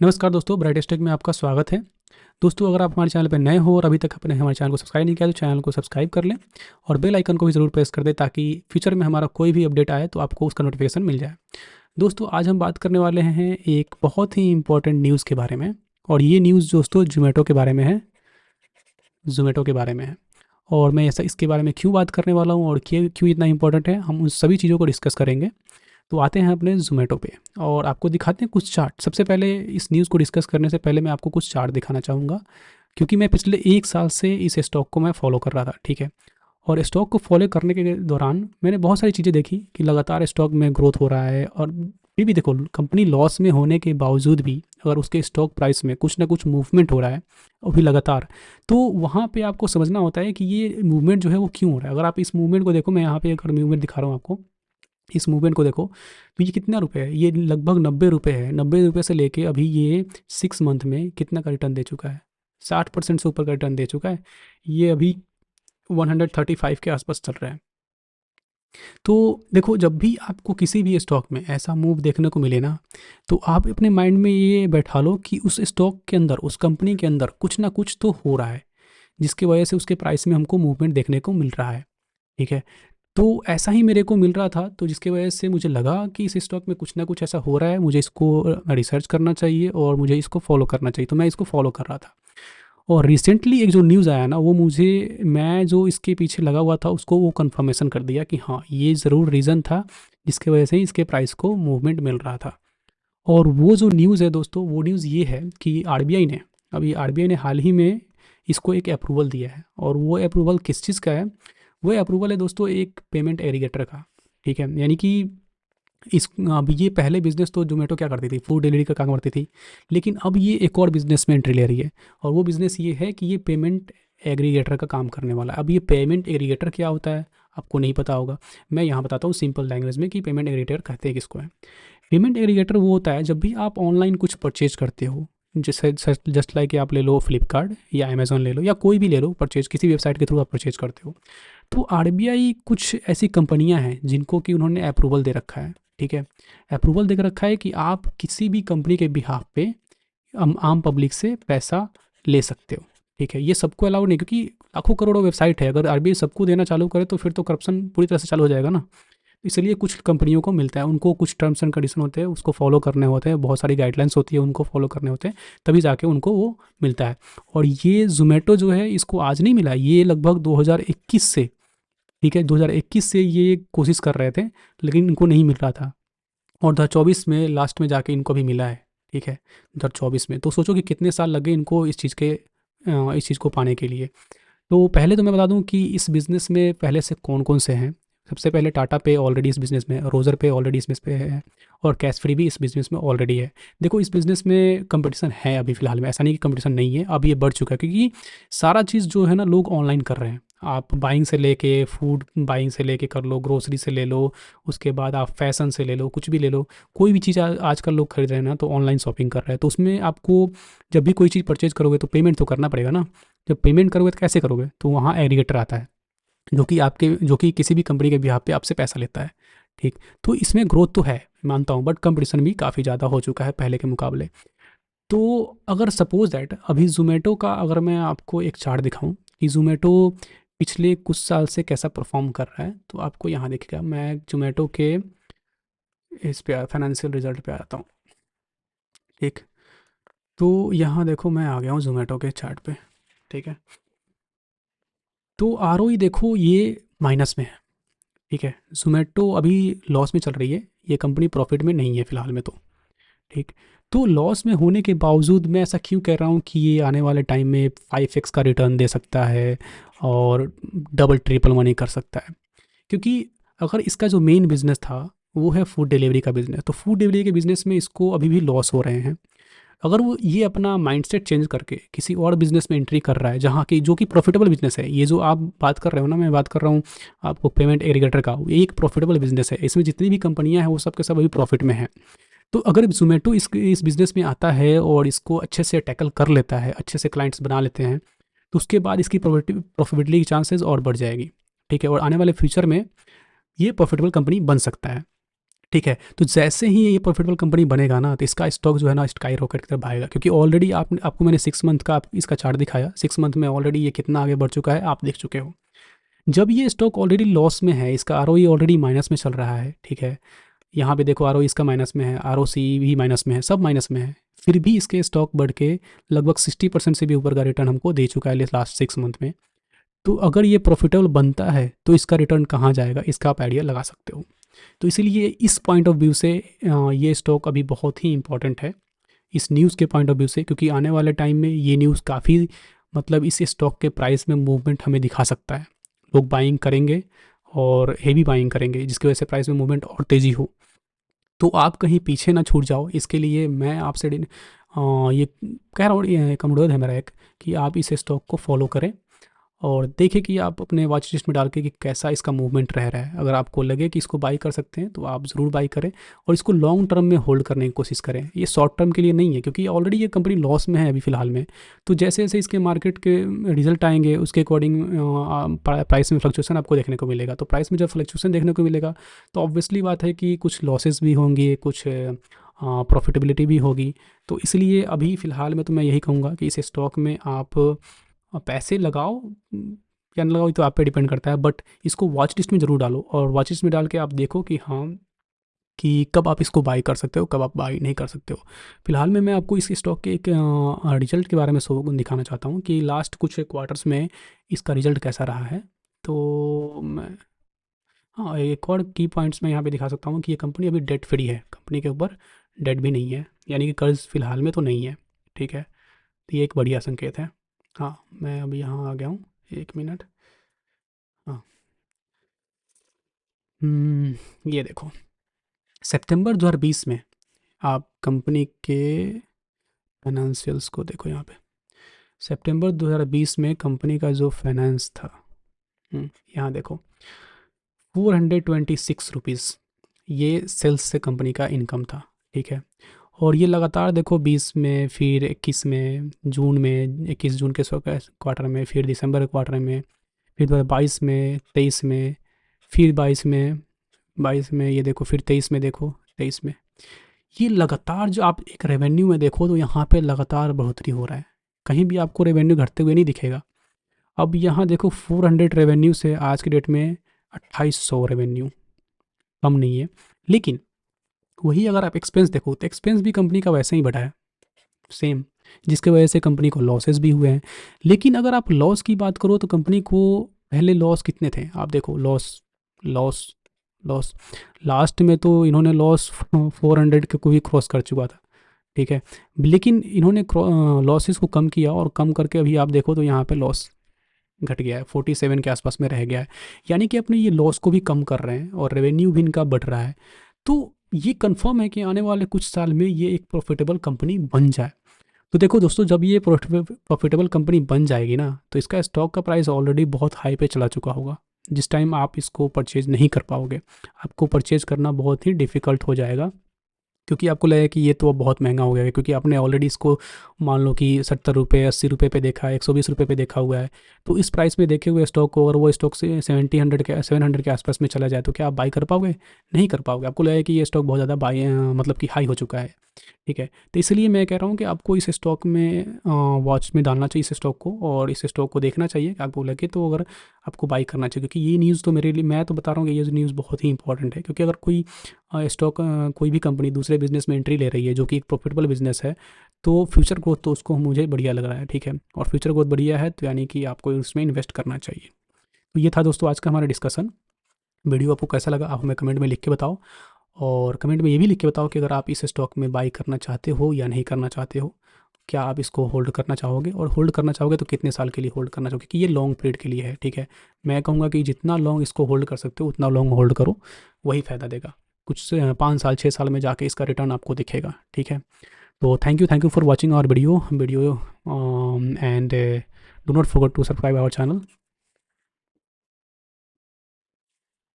नमस्कार दोस्तों, brightest take में आपका स्वागत है। दोस्तों, अगर आप हमारे चैनल पर नए हो और अभी तक आपने हमारे चैनल को सब्सक्राइब नहीं किया तो चैनल को सब्सक्राइब कर लें और बेल आइकन को भी ज़रूर प्रेस कर दें ताकि फ्यूचर में हमारा कोई भी अपडेट आए तो आपको उसका नोटिफिकेशन मिल जाए। दोस्तों, आज हम बात करने वाले हैं एक बहुत ही इंपॉर्टेंट न्यूज़ के बारे में। और ये न्यूज़ दोस्तों ज़ोमैटो के बारे में है। ज़ोमैटो के बारे में है। और मैं ऐसा इसके बारे में क्यों बात करने वाला हूँ और क्यों क्यों इतना इंपॉर्टेंट है, हम उन सभी चीज़ों को डिस्कस करेंगे। तो आते हैं अपने ज़ोमैटो पे और आपको दिखाते हैं कुछ चार्ट। सबसे पहले इस न्यूज़ को डिस्कस करने से पहले मैं आपको कुछ चार्ट दिखाना चाहूँगा, क्योंकि मैं पिछले 1 साल से इस स्टॉक को मैं फ़ॉलो कर रहा था, ठीक है? और स्टॉक को फ़ॉलो करने के दौरान मैंने बहुत सारी चीज़ें देखी कि लगातार स्टॉक में ग्रोथ हो रहा है और फिर भी देखो कंपनी लॉस में होने के बावजूद भी अगर उसके स्टॉक प्राइस में कुछ ना कुछ मूवमेंट हो रहा है और भी लगातार, तो वहाँ पे आपको समझना होता है कि ये मूवमेंट जो है वो क्यों हो रहा है। अगर आप इस मूवमेंट को देखो, मैं यहाँ पे अगर मूवमेंट दिखा रहा हूँ आपको, इस मूवमेंट को देखो, तो ये कितना रुपए है, ये लगभग 90 रुपये है। 90 रुपये से लेके अभी ये 6 मंथ में कितना का रिटर्न दे चुका है, 60% से ऊपर का रिटर्न दे चुका है। ये अभी 135 के आसपास चल रहा है। तो देखो, जब भी आपको किसी भी स्टॉक में ऐसा मूव देखने को मिले ना, तो आप अपने माइंड में ये बैठा लो कि उस स्टॉक के अंदर, उस कंपनी के अंदर कुछ ना कुछ तो हो रहा है, जिसकी वजह से उसके प्राइस में हमको मूवमेंट देखने को मिल रहा है, ठीक है? तो ऐसा ही मेरे को मिल रहा था, तो जिसकी वजह से मुझे लगा कि इस स्टॉक में कुछ ना कुछ ऐसा हो रहा है, मुझे इसको रिसर्च करना चाहिए और मुझे इसको फॉलो करना चाहिए। तो मैं इसको फॉलो कर रहा था। और रिसेंटली एक जो न्यूज़ आया ना, वो मुझे, मैं जो इसके पीछे लगा हुआ था उसको वो कंफर्मेशन कर दिया कि हाँ, ये ज़रूर रीज़न था जिसकी वजह से इसके प्राइस को मूवमेंट मिल रहा था। और वो जो न्यूज़ है दोस्तों, वो न्यूज़ ये है कि आरबीआई ने, अभी आरबीआई ने हाल ही में इसको एक अप्रूवल दिया है। और वो अप्रूवल किस चीज़ का है? वो अप्रूवल है दोस्तों एक पेमेंट एग्रीगेटर का, ठीक है? यानी कि इस अब ये पहले बिज़नेस तो ज़ोमैटो क्या करती थी, फूड डिलीवरी का काम करती थी, लेकिन अब ये एक और बिज़नेस में एंट्री ले रही है। और वो बिज़नेस ये है कि ये पेमेंट एग्रीगेटर का काम करने वाला है। अब ये पेमेंट एग्रीगेटर क्या होता है, आपको नहीं पता होगा। मैं यहाँ बताता हूँ सिंपल लैंग्वेज में कि पेमेंट एग्रीगेटर कहते हैं किसको है। पेमेंट एग्रीगेटर वो होता है जब भी आप ऑनलाइन कुछ परचेज करते हो, जैसे जस्ट लाइक आप ले लो फ्लिपकार्ट या अमेजोन ले लो या कोई भी ले लो, परचेज किसी वेबसाइट के थ्रू आप परचेज करते हो, तो आरबीआई कुछ ऐसी कंपनियां हैं जिनको कि उन्होंने अप्रूवल दे रखा है, ठीक है? अप्रूवल दे रखा है कि आप किसी भी कंपनी के बिहाफ पे आम पब्लिक से पैसा ले सकते हो, ठीक है? ये सबको अलाउड नहीं, क्योंकि लाखों करोड़ों वेबसाइट है, अगर आरबीआई सबको देना चालू करे तो फिर तो करप्शन पूरी तरह से चालू हो जाएगा ना। इसलिए कुछ कंपनियों को मिलता है, उनको कुछ टर्म्स एंड कंडीशन होते हैं, उसको फॉलो करने होते हैं, बहुत सारी गाइडलाइंस होती है, उनको फॉलो करने होते हैं, तभी जाके उनको वो मिलता है। और ये ज़ोमैटो जो है, इसको आज नहीं मिला, ये लगभग 2021 से, ठीक है, 2021 से ये कोशिश कर रहे थे, लेकिन इनको नहीं मिल रहा था। और 2024 में लास्ट में जाके इनको भी मिला है, ठीक है, 2024 में। तो सोचो कि कितने साल लगे इनको इस चीज़ को पाने के लिए। तो पहले तो मैं बता दूं कि इस बिज़नेस में पहले से कौन-कौन से हैं। सबसे पहले टाटा पे ऑलरेडी इस बिज़नेस में है, रोज़र पे ऑलरेडी इस बिज़नेस पे है और कैश फ्री भी इस बिज़नेस में ऑलरेडी है। देखो, इस बिज़नेस में कंपटीशन है अभी फ़िलहाल में, ऐसा नहीं कि कंपटीशन नहीं है, अब ये बढ़ चुका है, क्योंकि सारा चीज़ जो है ना लोग ऑनलाइन कर रहे हैं। आप बाइंग से लेके, फूड बाइंग से लेके कर लो, ग्रोसरी से ले लो, उसके बाद आप फैशन से ले लो, कुछ भी ले लो। कोई भी चीज़ आजकल लोग खरीद रहे हैं ना तो ऑनलाइन शॉपिंग कर रहे हैं। तो उसमें आपको जब भी कोई चीज़ परचेज़ करोगे तो पेमेंट तो करना पड़ेगा ना। जब पेमेंट करोगे तो कैसे करोगे? तो वहाँ एग्रीगेटर आता है, जो कि किसी भी कंपनी के बिहाफ पे आपसे पैसा लेता है, ठीक? तो इसमें ग्रोथ तो है, मानता हूँ, बट कंपटीशन भी काफ़ी ज़्यादा हो चुका है पहले के मुकाबले। तो अगर सपोज़ दैट अभी ज़ोमैटो का अगर मैं आपको एक चार्ट दिखाऊँ कि ज़ोमैटो पिछले कुछ साल से कैसा परफ़ॉर्म कर रहा है, तो आपको यहाँ दिखेगा। मैं ज़ोमैटो के इस पे फाइनेंशियल रिज़ल्ट पे आ जाता हूँ, ठीक? तो यहाँ देखो, मैं आ गया हूँ ज़ोमैटो के चार्ट पे, ठीक है? तो आरओई देखो, ये माइनस में है, ठीक है? ज़ोमैटो अभी लॉस में चल रही है, ये कंपनी प्रॉफ़िट में नहीं है फ़िलहाल में तो, ठीक? तो लॉस में होने के बावजूद मैं ऐसा क्यों कह रहा हूँ कि ये आने वाले टाइम में 5x का रिटर्न दे सकता है और डबल ट्रिपल मनी कर सकता है? क्योंकि अगर इसका जो मेन बिज़नेस था, वो है फूड डिलीवरी का बिज़नेस, तो फूड डिलीवरी के बिज़नेस में इसको अभी भी लॉस हो रहे हैं। अगर वो ये अपना माइंडसेट चेंज करके किसी और बिज़नेस में एंट्री कर रहा है, जहाँ की जो कि प्रॉफिटेबल बिज़नेस है, ये जो आप बात कर रहे हो ना, मैं बात कर रहा हूँ आपको पेमेंट एग्रीगेटर का, ये एक प्रॉफिटेबल बिज़नेस है। इसमें जितनी भी कंपनियाँ हैं वो सब के सब अभी प्रॉफिट में हैं। तो अगर ज़ोमैटो इस बिज़नेस में आता है और इसको अच्छे से टैकल कर लेता है, अच्छे से क्लाइंट्स बना लेते हैं, तो उसके बाद इसकी प्रॉफिटेबिलिटी की चांसेस और बढ़ जाएगी, ठीक है? और आने वाले फ्यूचर में ये प्रॉफिटेबल कंपनी बन सकता है, ठीक है। तो जैसे ही ये प्रॉफिटेबल कंपनी बनेगा ना, तो इसका स्टॉक जो है ना स्काई रॉकेट की तरफ भागेगा, क्योंकि ऑलरेडी आपको मैंने 6 मंथ का इसका चार्ट दिखाया, 6 मंथ में ऑलरेडी ये कितना आगे बढ़ चुका है आप देख चुके हो। जब ये स्टॉक ऑलरेडी लॉस में है, इसका आरओई ऑलरेडी माइनस में चल रहा है, ठीक है, यहाँ पे देखो आरओई इसका माइनस में है, आरओसी भी माइनस में है, सब माइनस में है, फिर भी इसके स्टॉक बढ़ के लगभग 60% से भी ऊपर का रिटर्न हमको दे चुका है लास्ट 6 मंथ में। तो अगर ये प्रॉफिटेबल बनता है तो इसका रिटर्न कहाँ जाएगा, इसका आप आइडिया लगा सकते हो। तो इसीलिए इस पॉइंट ऑफ व्यू से ये स्टॉक अभी बहुत ही इंपॉर्टेंट है, इस न्यूज़ के पॉइंट ऑफ व्यू से, क्योंकि आने वाले टाइम में ये न्यूज़ काफ़ी मतलब इस स्टॉक के प्राइस में मूवमेंट हमें दिखा सकता है। लोग बाइंग करेंगे और हेवी बाइंग करेंगे, जिसकी वजह से प्राइस में मूवमेंट और तेज़ी हो। तो आप कहीं पीछे ना छूट जाओ, इसके लिए मैं आपसे ये कह रहा हूँ, एक अनुरोध है मेरा एक, कि आप इस स्टॉक को फॉलो करें और देखें कि आप अपने वॉच लिस्ट में डाल के कि कैसा इसका मूवमेंट रह रहा है। अगर आपको लगे कि इसको बाई कर सकते हैं तो आप ज़रूर बाई करें और इसको लॉन्ग टर्म में होल्ड करने की कोशिश करें। ये शॉर्ट टर्म के लिए नहीं है, क्योंकि ऑलरेडी ये कंपनी लॉस में है अभी फ़िलहाल में। तो जैसे जैसे इसके मार्केट के रिजल्ट आएंगे उसके अकॉर्डिंग प्राइस में फ्लक्चुएसन आपको देखने को मिलेगा। तो प्राइस में जब फ्लक्चुएसन देखने को मिलेगा तो ऑब्वियसली बात है कि कुछ लॉसेस भी होंगे, कुछ प्रॉफिटेबिलिटी भी होगी। तो इसलिए अभी फ़िलहाल में तो मैं यही कहूँगा कि इस स्टॉक में आप पैसे लगाओ या ना लगाओ, ये तो आप पे डिपेंड करता है, बट इसको वॉच लिस्ट में ज़रूर डालो और वॉच लिस्ट में डाल के आप देखो कि हाँ, कि कब आप इसको बाई कर सकते हो, कब आप बाई नहीं कर सकते हो। फिलहाल में मैं आपको इस स्टॉक के एक रिजल्ट के बारे में दिखाना चाहता हूँ कि लास्ट कुछ क्वार्टर्स में इसका रिजल्ट कैसा रहा है। तो मैं हाँ, एक और की पॉइंट्स मैं यहाँ पे दिखा सकता हूँ कि ये कंपनी अभी डेट फ्री है, कंपनी के ऊपर डेट भी नहीं है, यानी कि कर्ज फिलहाल में तो नहीं है, ठीक है। तो ये एक बढ़िया संकेत है। हाँ, मैं अभी यहाँ आ गया हूँ, 1 मिनट। हाँ, ये देखो, सितंबर 2020 में आप कंपनी के फाइनेंशियल्स को देखो यहाँ पे। सितंबर 2020 में कंपनी का जो फाइनेंस था, यहाँ देखो 426 रुपीज़ ये सेल्स से कंपनी का इनकम था, ठीक है। और ये लगातार देखो 20 में, फिर 21 में, जून में 21 जून के क्वार्टर में, फिर दिसंबर के क्वार्टर में, फिर 22 में, 23 में, फिर 22 में ये देखो, फिर 23 में देखो, 23 में, ये लगातार जो आप एक रेवेन्यू में देखो तो यहाँ पे लगातार बढ़ोतरी हो रहा है, कहीं भी आपको रेवेन्यू घटते हुए नहीं दिखेगा। अब यहाँ देखो 400 रेवेन्यू से आज की डेट में 2800 रेवेन्यू, कम नहीं है। लेकिन वही अगर आप एक्सपेंस देखो तो एक्सपेंस भी कंपनी का वैसे ही बढ़ा है, सेम, जिसके वजह से कंपनी को लॉसेस भी हुए हैं। लेकिन अगर आप लॉस की बात करो तो कंपनी को पहले लॉस कितने थे आप देखो, लॉस लॉस लॉस लास्ट में तो इन्होंने लॉस 400 के को भी क्रॉस कर चुका था, ठीक है। लेकिन इन्होंने लॉसेस को कम किया और कम करके अभी आप देखो तो यहाँ पे लॉस घट गया है, 47 के आसपास में रह गया है, यानी कि अपने ये लॉस को भी कम कर रहे हैं और रेवेन्यू भी इनका बढ़ रहा है। तो ये कंफर्म है कि आने वाले कुछ साल में ये एक प्रॉफिटेबल कंपनी बन जाए। तो देखो दोस्तों, जब ये प्रॉफिटेबल कंपनी बन जाएगी ना, तो इसका स्टॉक का प्राइस ऑलरेडी बहुत हाई पे चला चुका होगा, जिस टाइम आप इसको परचेज नहीं कर पाओगे, आपको परचेज करना बहुत ही डिफ़िकल्ट हो जाएगा, क्योंकि आपको लगेगा कि ये तो अब बहुत महंगा हो गया है, क्योंकि आपने ऑलरेडी इसको मान लो कि 70 रुपये 80 रुपये पे देखा है, 120 रुपये पे देखा हुआ है। तो इस प्राइस में देखे हुए स्टॉक को अगर वो स्टॉक से 700 के आसपास में चला जाए तो क्या आप बाई कर पाओगे? नहीं कर पाओगे, आपको लगेगा कि ये स्टॉक बहुत ज़्यादा मतलब कि हाई हो चुका है, ठीक है। तो इसलिए मैं कह रहा हूँ कि आपको इस स्टॉक में वॉच में डालना चाहिए इस स्टॉक को, और इस स्टॉक को देखना चाहिए, आपको लगे तो अगर आपको बाई करना चाहिए, क्योंकि ये न्यूज़ तो मेरे लिए, मैं तो बता रहा हूँ कि ये न्यूज़ बहुत ही इंपॉर्टेंट है। क्योंकि अगर कोई स्टॉक कोई भी कंपनी दूसरे बिजनेस में एंट्री ले रही है जो कि एक प्रॉफिटेबल बिजनेस है, तो फ्यूचर ग्रोथ तो उसको मुझे बढ़िया लग रहा है, ठीक है। और फ्यूचर ग्रोथ बढ़िया है तो यानी कि आपको उसमें इन्वेस्ट करना चाहिए। तो ये था दोस्तों आज का हमारा डिस्कशन। वीडियो आपको कैसा लगा आप हमें कमेंट में लिख के बताओ, और कमेंट में ये भी लिख के बताओ कि अगर आप इस स्टॉक में बाई करना चाहते हो या नहीं करना चाहते हो, क्या आप इसको होल्ड करना चाहोगे, और होल्ड करना चाहोगे तो कितने साल के लिए होल्ड करना चाहोगे, कि ये लॉन्ग पीरियड के लिए है, ठीक है। मैं कहूँगा कि जितना लॉन्ग इसको होल्ड कर सकते हो उतना लॉन्ग होल्ड करो, वही फ़ायदा देगा। कुछ 5 साल 6 साल में जाके इसका रिटर्न आपको दिखेगा, ठीक है। तो thank you for watching our video and do not forget to subscribe our channel.